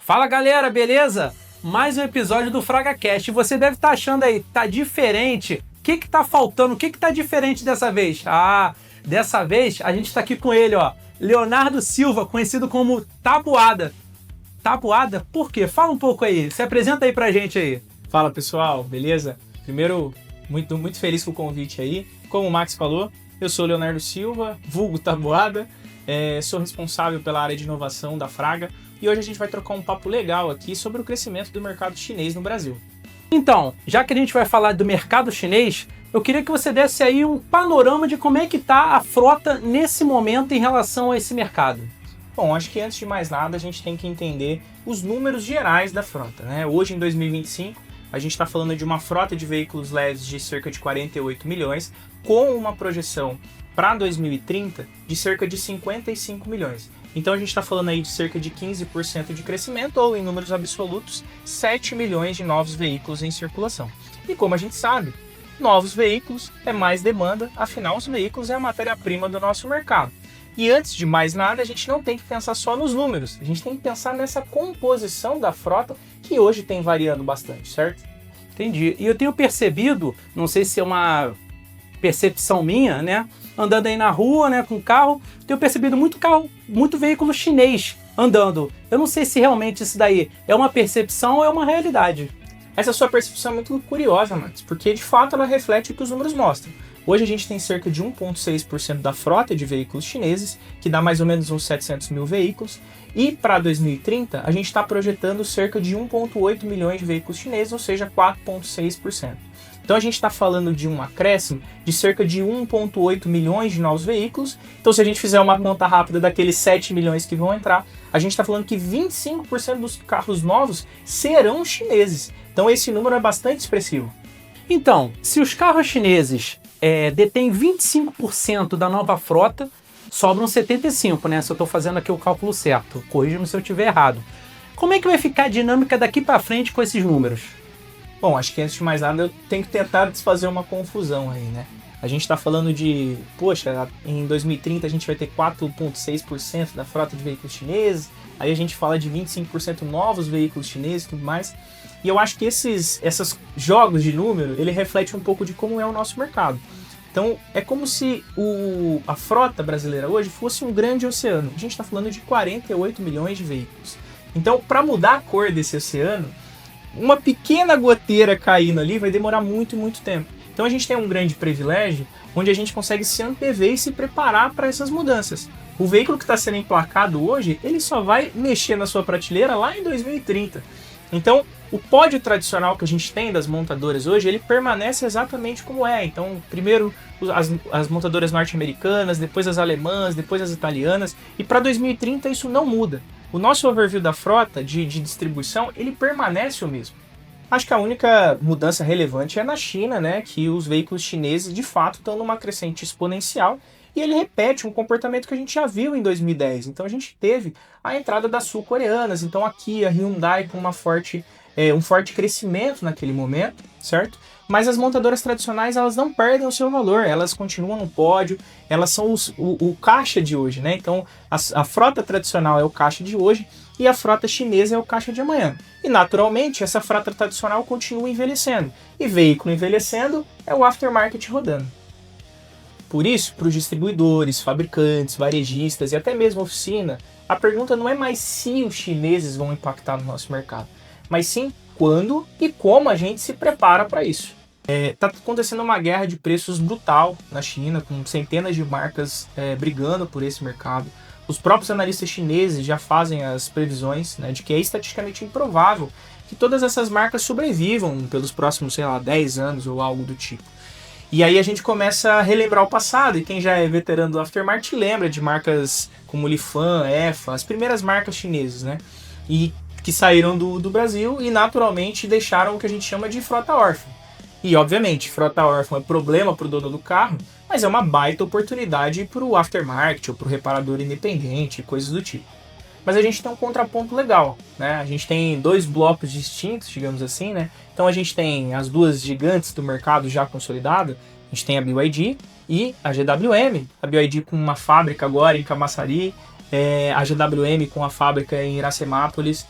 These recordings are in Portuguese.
Fala galera, beleza? Mais um episódio do FragaCast. Você deve estar achando aí, tá diferente? O que tá faltando? O que tá diferente dessa vez? Dessa vez a gente tá aqui com ele, ó. Leonardo Silva, conhecido como Tabuada. Tabuada? Por quê? Fala um pouco aí. Se apresenta aí pra gente aí. Fala pessoal, beleza? Primeiro, muito feliz com o convite aí. Como o Max falou, eu sou o Leonardo Silva, vulgo Tabuada. Sou responsável pela área de inovação da Fraga. E hoje a gente vai trocar um papo legal aqui sobre o crescimento do mercado chinês no Brasil. Então, já que a gente vai falar do mercado chinês, eu queria que você desse aí um panorama de como é que está a frota nesse momento em relação a esse mercado. Bom, acho que antes de mais nada a gente tem que entender os números gerais da frota, né? Hoje, em 2025, a gente está falando de uma frota de veículos leves de cerca de 48 milhões, com uma projeção para 2030 de cerca de 55 milhões. Então a gente está falando aí de cerca de 15% de crescimento, ou em números absolutos, 7 milhões de novos veículos em circulação. E como a gente sabe, novos veículos é mais demanda, afinal os veículos é a matéria-prima do nosso mercado. E antes de mais nada, a gente não tem que pensar só nos números, a gente tem que pensar nessa composição da frota, que hoje tem variando bastante, certo? Entendi. E eu tenho percebido, não sei se é uma percepção minha, né? Andando aí na rua, né, com carro, tenho percebido muito veículo chinês andando. Eu não sei se realmente isso daí é uma percepção ou é uma realidade. Essa sua percepção é muito curiosa, Max, porque de fato ela reflete o que os números mostram. Hoje a gente tem cerca de 1,6% da frota de veículos chineses, que dá mais ou menos uns 700 mil veículos, e para 2030 a gente está projetando cerca de 1,8 milhões de veículos chineses, ou seja, 4,6%. Então a gente está falando de um acréscimo de cerca de 1,8 milhões de novos veículos. Então se a gente fizer uma conta rápida daqueles 7 milhões que vão entrar, a gente está falando que 25% dos carros novos serão chineses. Então esse número é bastante expressivo. Então, se os carros chineses detêm 25% da nova frota, sobram 75%, né? Se eu estou fazendo aqui o cálculo certo, corrija-me se eu estiver errado. Como é que vai ficar a dinâmica daqui para frente com esses números? Bom, acho que antes de mais nada eu tenho que tentar desfazer uma confusão aí, né? A gente está falando de, em 2030 a gente vai ter 4,6% da frota de veículos chineses, aí a gente fala de 25% novos veículos chineses e tudo mais. E eu acho que esses jogos de número, ele reflete um pouco de como é o nosso mercado. Então, é como se a frota brasileira hoje fosse um grande oceano. A gente está falando de 48 milhões de veículos. Então, para mudar a cor desse oceano, uma pequena goteira caindo ali vai demorar muito tempo. Então a gente tem um grande privilégio onde a gente consegue se antever e se preparar para essas mudanças. O veículo que está sendo emplacado hoje, ele só vai mexer na sua prateleira lá em 2030. Então o pódio tradicional que a gente tem das montadoras hoje, ele permanece exatamente como é. Então primeiro as montadoras norte-americanas, depois as alemãs, depois as italianas, e para 2030 isso não muda. O nosso overview da frota de distribuição, ele permanece o mesmo. Acho que a única mudança relevante é na China, né, que os veículos chineses de fato estão numa crescente exponencial, e ele repete um comportamento que a gente já viu em 2010. Então a gente teve a entrada das sul-coreanas, então aqui a Hyundai com um forte crescimento naquele momento, certo? Mas as montadoras tradicionais, elas não perdem o seu valor, elas continuam no pódio, elas são o caixa de hoje, né? Então a frota tradicional é o caixa de hoje e a frota chinesa é o caixa de amanhã. E naturalmente essa frota tradicional continua envelhecendo, e veículo envelhecendo é o aftermarket rodando. Por isso, para os distribuidores, fabricantes, varejistas e até mesmo oficina, a pergunta não é mais se os chineses vão impactar no nosso mercado, mas sim quando e como a gente se prepara para isso. Está acontecendo uma guerra de preços brutal na China, com centenas de marcas brigando por esse mercado. Os próprios analistas chineses já fazem as previsões, né, de que é estatisticamente improvável que todas essas marcas sobrevivam pelos próximos, 10 anos ou algo do tipo. E aí a gente começa a relembrar o passado, e quem já é veterano do aftermarket lembra de marcas como Lifan, EFA, as primeiras marcas chinesas, né? E que saíram do Brasil e naturalmente deixaram o que a gente chama de frota órfã. E obviamente, frota órfã é problema para o dono do carro, mas é uma baita oportunidade para o aftermarket ou para o reparador independente, coisas do tipo. Mas a gente tem um contraponto legal, né? A gente tem dois blocos distintos, digamos assim, né? Então a gente tem as duas gigantes do mercado já consolidadas, a gente tem a BYD e a GWM, a BYD com uma fábrica agora em Camaçari, a GWM com a fábrica em Iracemápolis,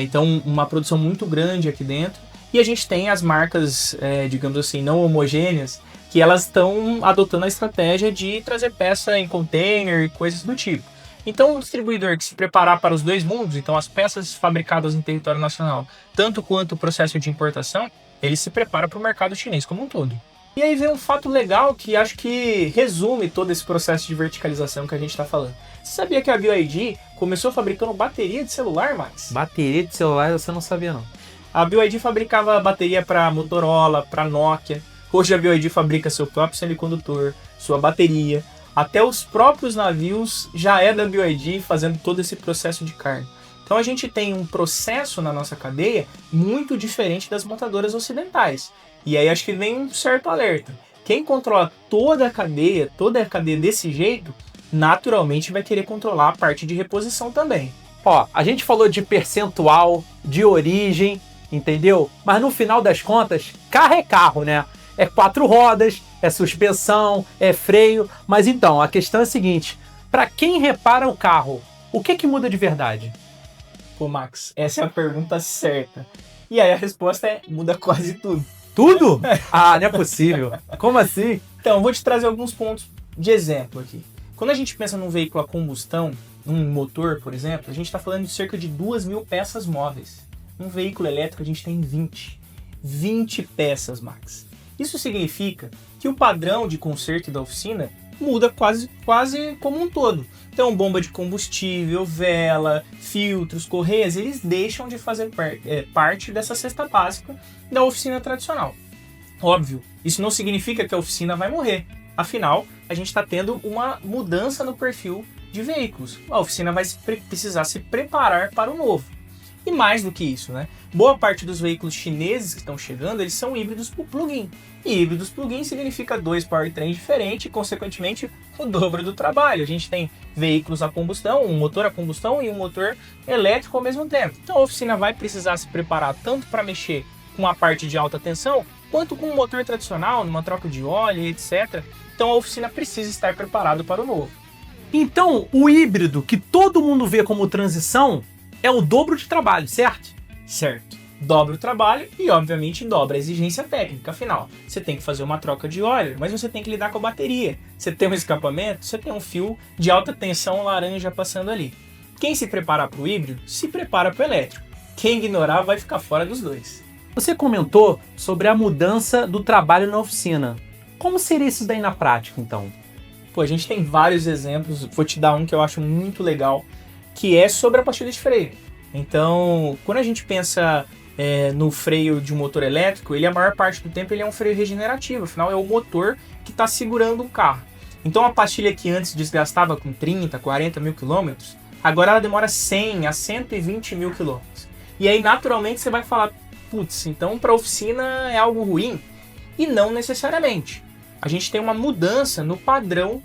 então uma produção muito grande aqui dentro. E a gente tem as marcas, digamos assim, não homogêneas, que elas estão adotando a estratégia de trazer peça em container e coisas do tipo. Então, um distribuidor que se preparar para os dois mundos, então as peças fabricadas em território nacional, tanto quanto o processo de importação, ele se prepara para o mercado chinês como um todo. E aí vem um fato legal que acho que resume todo esse processo de verticalização que a gente está falando. Você sabia que a BYD começou fabricando bateria de celular, Max? Bateria de celular você não sabia, não. A BYD fabricava bateria para Motorola, para Nokia. Hoje a BYD fabrica seu próprio semicondutor, sua bateria. Até os próprios navios já é da BYD fazendo todo esse processo de carga. Então a gente tem um processo na nossa cadeia muito diferente das montadoras ocidentais. E aí acho que vem um certo alerta. Quem controla toda a cadeia desse jeito, naturalmente vai querer controlar a parte de reposição também. Ó, a gente falou de percentual, de origem, entendeu? Mas no final das contas, carro é carro, né? É 4 rodas, é suspensão, é freio. Mas então, a questão é a seguinte: para quem repara o carro, o que muda de verdade? Pô, Max, essa é a pergunta certa. E aí a resposta é: muda quase tudo. Tudo? Ah, não é possível. Como assim? Então, eu vou te trazer alguns pontos de exemplo aqui. Quando a gente pensa num veículo a combustão, num motor, por exemplo, a gente está falando de cerca de 2.000 peças móveis. Um veículo elétrico a gente tem 20 peças, Max. Isso significa que o padrão de conserto da oficina muda quase como um todo. Então, bomba de combustível, vela, filtros, correias, eles deixam de fazer parte dessa cesta básica da oficina tradicional. Óbvio, isso não significa que a oficina vai morrer. Afinal, a gente está tendo uma mudança no perfil de veículos. A oficina vai precisar se preparar para o novo. E mais do que isso, né? Boa parte dos veículos chineses que estão chegando, eles são híbridos por plug-in. E híbridos plug-in significa 2 powertrains diferentes e, consequentemente, o dobro do trabalho. A gente tem veículos a combustão, um motor a combustão e um motor elétrico ao mesmo tempo. Então a oficina vai precisar se preparar tanto para mexer com a parte de alta tensão, quanto com o motor tradicional, numa troca de óleo, etc. Então a oficina precisa estar preparada para o novo. Então, o híbrido que todo mundo vê como transição é o dobro de trabalho, certo? Certo. Dobra o trabalho e, obviamente, dobra a exigência técnica. Afinal, você tem que fazer uma troca de óleo, mas você tem que lidar com a bateria. Você tem um escapamento, você tem um fio de alta tensão laranja passando ali. Quem se prepara para o híbrido, se prepara para o elétrico. Quem ignorar vai ficar fora dos dois. Você comentou sobre a mudança do trabalho na oficina. Como seria isso daí na prática, então? Pô, a gente tem vários exemplos. Vou te dar um que eu acho muito legal, que é sobre a pastilha de freio. Então, quando a gente pensa no freio de um motor elétrico, ele a maior parte do tempo ele é um freio regenerativo, afinal é o motor que está segurando o carro. Então a pastilha que antes desgastava com 30, 40 mil quilômetros, agora ela demora 100 a 120 mil quilômetros. E aí naturalmente você vai falar, putz, então para a oficina é algo ruim? E não necessariamente. A gente tem uma mudança no padrão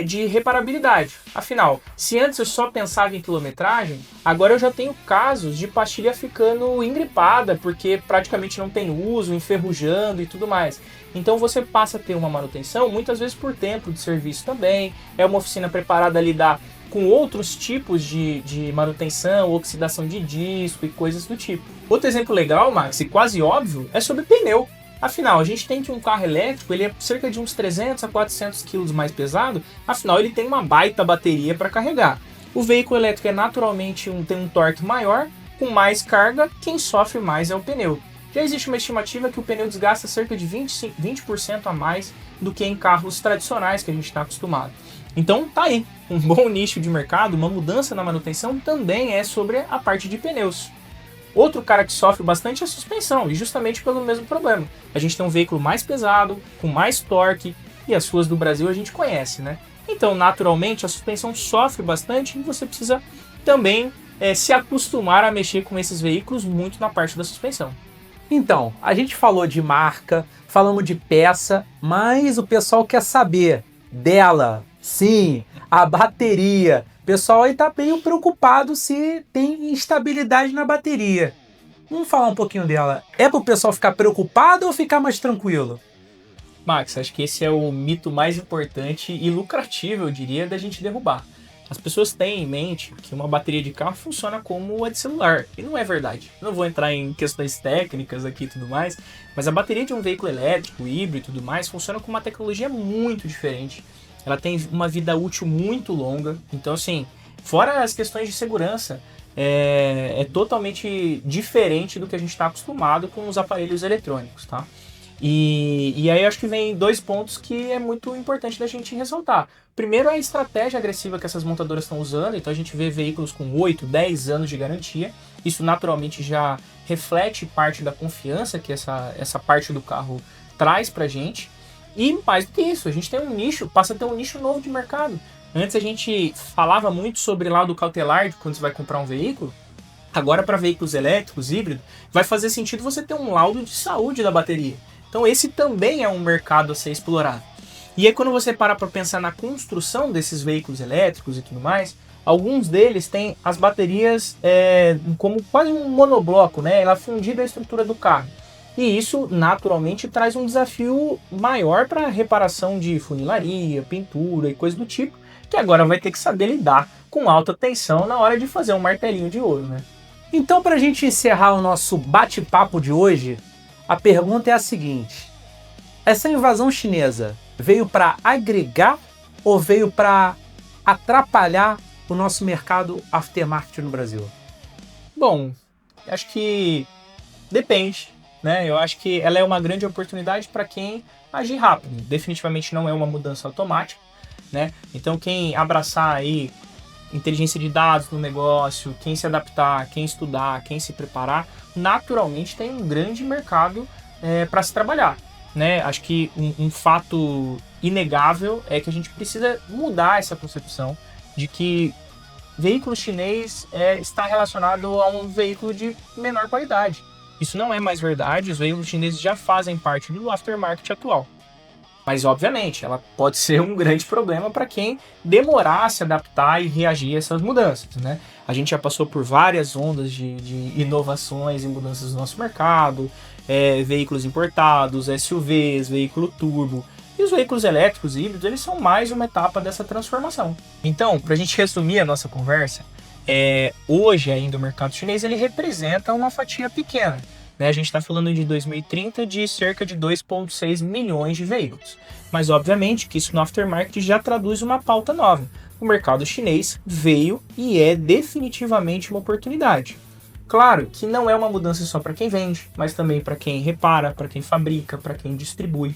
de reparabilidade. Afinal, se antes eu só pensava em quilometragem, agora eu já tenho casos de pastilha ficando engripada, porque praticamente não tem uso, enferrujando e tudo mais. Então você passa a ter uma manutenção, muitas vezes por tempo de serviço também, é uma oficina preparada a lidar com outros tipos de manutenção, oxidação de disco e coisas do tipo. Outro exemplo legal, Max, e quase óbvio, é sobre pneu. Afinal, a gente tem que um carro elétrico, ele é cerca de uns 300 a 400 kg mais pesado, afinal ele tem uma baita bateria para carregar. O veículo elétrico é naturalmente tem um torque maior, com mais carga, quem sofre mais é o pneu. Já existe uma estimativa que o pneu desgasta cerca de 20% a mais do que em carros tradicionais que a gente está acostumado. Então tá aí, um bom nicho de mercado, uma mudança na manutenção também é sobre a parte de pneus. Outro cara que sofre bastante é a suspensão, e justamente pelo mesmo problema. A gente tem um veículo mais pesado, com mais torque, e as ruas do Brasil a gente conhece, né? Então, naturalmente, a suspensão sofre bastante e você precisa também se acostumar a mexer com esses veículos muito na parte da suspensão. Então, a gente falou de marca, falamos de peça, mas o pessoal quer saber dela, sim, a bateria. O pessoal aí tá meio preocupado se tem instabilidade na bateria. Vamos falar um pouquinho dela. É pro pessoal ficar preocupado ou ficar mais tranquilo? Max, acho que esse é o mito mais importante e lucrativo, eu diria, da gente derrubar. As pessoas têm em mente que uma bateria de carro funciona como a de celular, e não é verdade. Eu não vou entrar em questões técnicas aqui e tudo mais, mas a bateria de um veículo elétrico, híbrido e tudo mais, funciona com uma tecnologia muito diferente. Ela tem uma vida útil muito longa, então assim, fora as questões de segurança, é totalmente diferente do que a gente está acostumado com os aparelhos eletrônicos, tá? E aí eu acho que vem 2 pontos que é muito importante da gente ressaltar. Primeiro é a estratégia agressiva que essas montadoras estão usando, então a gente vê veículos com 8, 10 anos de garantia. Isso naturalmente já reflete parte da confiança que essa parte do carro traz pra gente. E mais do que isso, a gente tem um nicho, passa a ter um nicho novo de mercado. Antes a gente falava muito sobre laudo cautelar de quando você vai comprar um veículo. Agora para veículos elétricos, híbridos, vai fazer sentido você ter um laudo de saúde da bateria. Então esse também é um mercado a ser explorado. E aí quando você para pensar na construção desses veículos elétricos e tudo mais, alguns deles têm as baterias como quase um monobloco, né? Ela fundida a estrutura do carro. E isso naturalmente traz um desafio maior para reparação de funilaria, pintura e coisa do tipo, que agora vai ter que saber lidar com alta tensão na hora de fazer um martelinho de ouro, né? Então, para a gente encerrar o nosso bate-papo de hoje, a pergunta é a seguinte: essa invasão chinesa veio para agregar ou veio para atrapalhar o nosso mercado aftermarket no Brasil? Bom, acho que depende, né? Eu acho que ela é uma grande oportunidade para quem agir rápido. Definitivamente não é uma mudança automática, né? Então quem abraçar aí inteligência de dados no negócio, quem se adaptar, quem estudar, quem se preparar, naturalmente tem um grande mercado para se trabalhar, né? Acho que um fato inegável é que a gente precisa mudar essa concepção de que veículo chinês está relacionado a um veículo de menor qualidade. Isso não é mais verdade, os veículos chineses já fazem parte do aftermarket atual. Mas, obviamente, ela pode ser um grande problema para quem demorar a se adaptar e reagir a essas mudanças, né? A gente já passou por várias ondas de inovações e mudanças no nosso mercado, veículos importados, SUVs, veículo turbo. E os veículos elétricos e híbridos, eles são mais uma etapa dessa transformação. Então, para a gente resumir a nossa conversa, hoje ainda o mercado chinês ele representa uma fatia pequena. A gente está falando de 2030 de cerca de 2,6 milhões de veículos. Mas obviamente que isso no aftermarket já traduz uma pauta nova. O mercado chinês veio e é definitivamente uma oportunidade. Claro que não é uma mudança só para quem vende, mas também para quem repara, para quem fabrica, para quem distribui.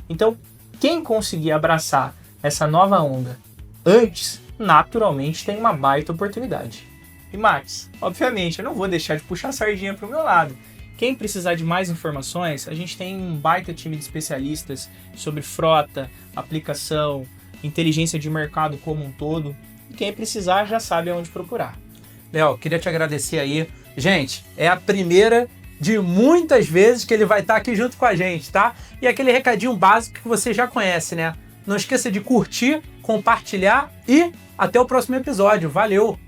Então, quem conseguir abraçar essa nova onda antes, naturalmente tem uma baita oportunidade. E Max, obviamente, eu não vou deixar de puxar a sardinha para o meu lado. Quem precisar de mais informações, a gente tem um baita time de especialistas sobre frota, aplicação, inteligência de mercado como um todo. E quem precisar já sabe aonde procurar. Léo, queria te agradecer aí. Gente, é a primeira de muitas vezes que ele vai estar aqui junto com a gente, tá? E aquele recadinho básico que você já conhece, né? Não esqueça de curtir, compartilhar e até o próximo episódio. Valeu!